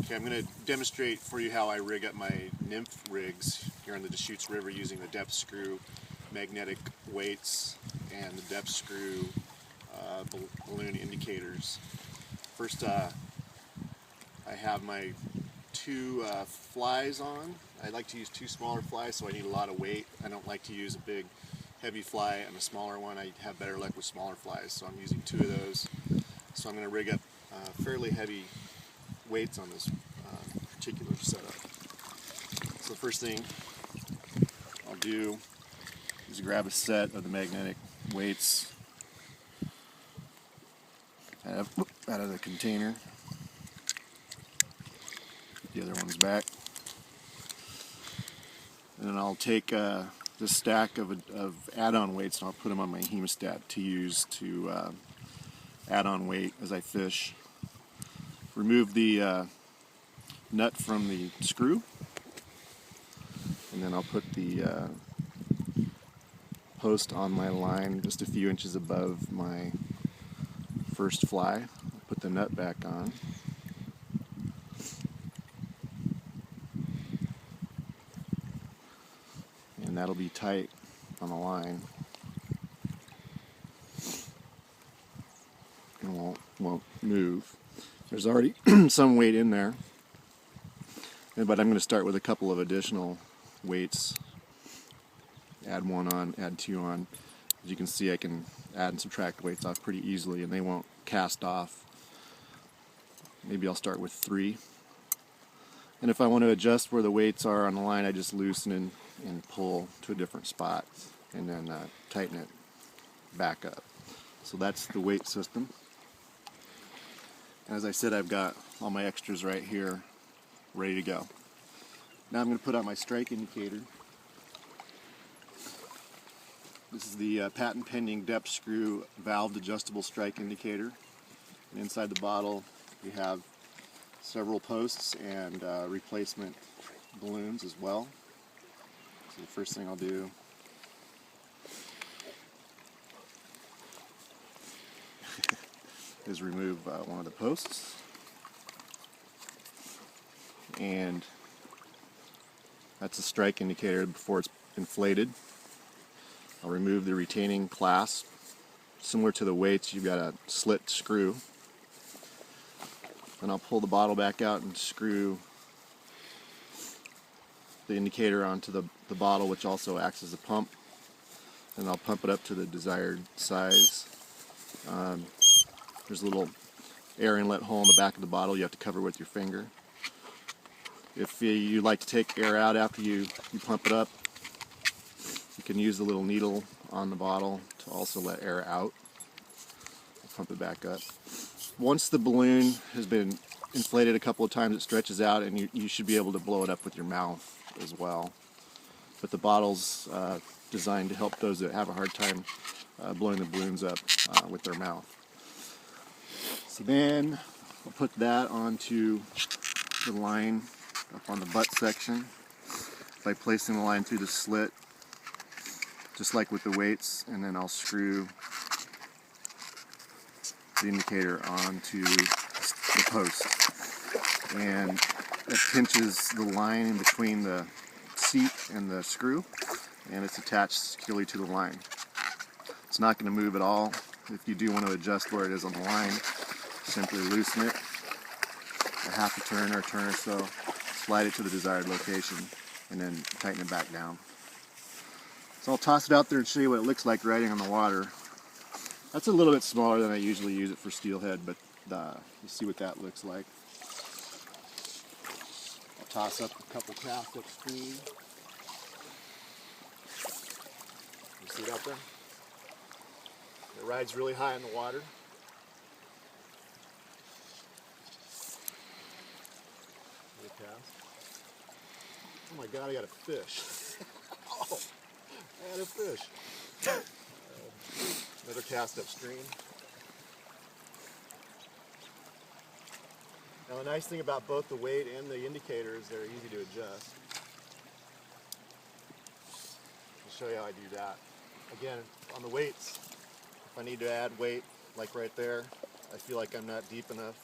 Okay, I'm going to demonstrate for you how I rig up my nymph rigs here on the Deschutes River using the depth screw magnetic weights and the depth screw balloon indicators. First, I have my two flies on. I like to use two smaller flies, so I need a lot of weight. I don't like to use a big heavy fly and a smaller one. I have better luck with smaller flies, so I'm using two of those. So I'm going to rig up fairly heavy weights on this particular setup. So the first thing I'll do is grab a set of the magnetic weights out of the container. Put the other ones back. And then I'll take this stack of add-on weights and I'll put them on my hemostat to use to add on weight as I fish. Remove the nut from the screw, and then I'll put the post on my line just a few inches above my first fly. I'll put the nut back on. And that'll be tight on the line. And won't move. There's already some weight in there, but I'm going to start with a couple of additional weights. Add one on, add two on. As you can see, I can add and subtract weights off pretty easily and they won't cast off. Maybe I'll start with 3. And if I want to adjust where the weights are on the line, I just loosen and pull to a different spot and then tighten it back up. So that's the weight system. As I said, I've got all my extras right here ready to go. Now I'm going to put on my strike indicator. This is the patent pending depth screw valved adjustable strike indicator. And inside the bottle we have several posts and replacement balloons as well. So the first thing I'll do is remove one of the posts, and that's a strike indicator before it's inflated. I'll remove the retaining clasp. Similar to the weights, you've got a slit screw. Then I'll pull the bottle back out and screw the indicator onto the bottle, which also acts as a pump, and I'll pump it up to the desired size. There's a little air inlet hole in the back of the bottle you have to cover with your finger. If you like to take air out after you pump it up, you can use the little needle on the bottle to also let air out. Pump it back up. Once the balloon has been inflated a couple of times, it stretches out and you should be able to blow it up with your mouth as well. But the bottle's designed to help those that have a hard time blowing the balloons up with their mouth. So then I'll put that onto the line up on the butt section by placing the line through the slit, just like with the weights, and then I'll screw the indicator onto the post. And it pinches the line in between the seat and the screw, and it's attached securely to the line. It's not going to move at all. If you do want to adjust where it is on the line, simply loosen it a half a turn or a turn or so, slide it to the desired location, and then tighten it back down. So I'll toss it out there and show you what it looks like riding on the water. That's a little bit smaller than I usually use it for steelhead, but you see what that looks like. I'll toss up a couple craft upstream. You see it out there? It rides really high in the water. Oh my God, I got a fish. Oh, I had a fish. Another cast upstream. Now the nice thing about both the weight and the indicator is they're easy to adjust. I'll show you how I do that. Again, on the weights, if I need to add weight, like right there, I feel like I'm not deep enough,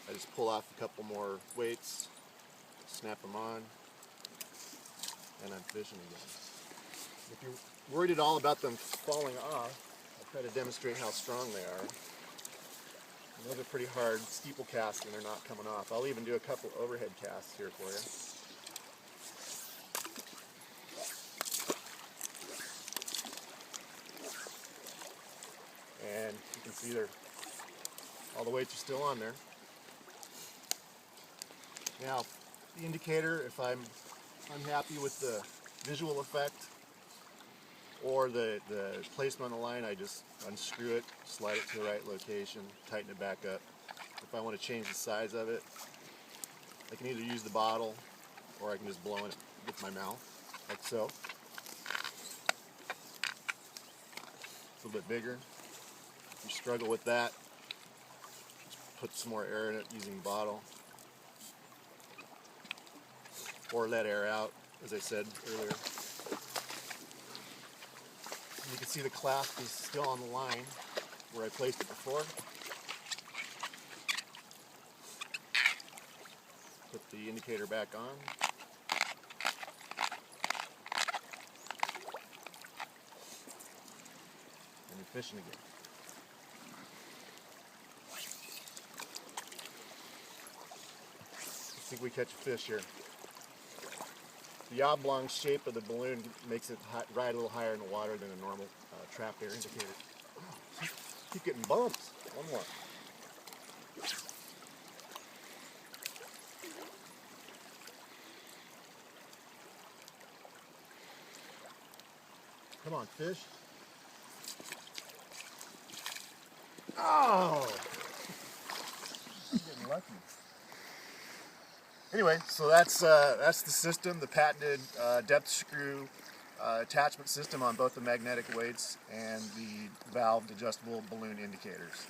I just pull off a couple more weights, snap them on, and I'm fishing again. If you're worried at all about them falling off, I'll try to demonstrate how strong they are. And those are pretty hard steeple casts and they're not coming off. I'll even do a couple overhead casts here for you. And you can see all the weights are still on there. Now, the indicator, if I'm unhappy with the visual effect or the placement on the line, I just unscrew it, slide it to the right location, tighten it back up. If I want to change the size of it, I can either use the bottle or I can just blow in it with my mouth, like so. It's a little bit bigger. If you struggle with that, just put some more air in it using the bottle. Or let air out, as I said earlier. You can see the clasp is still on the line where I placed it before. Put the indicator back on. And you're fishing again. Let's see if we catch a fish here. The oblong shape of the balloon makes it ride a little higher in the water than a normal trap air indicator. Oh, keep getting bumps. One more. Come on, fish. Oh! I'm getting lucky. Anyway, so that's the system, the patented depth screw attachment system on both the magnetic weights and the valved adjustable balloon indicators.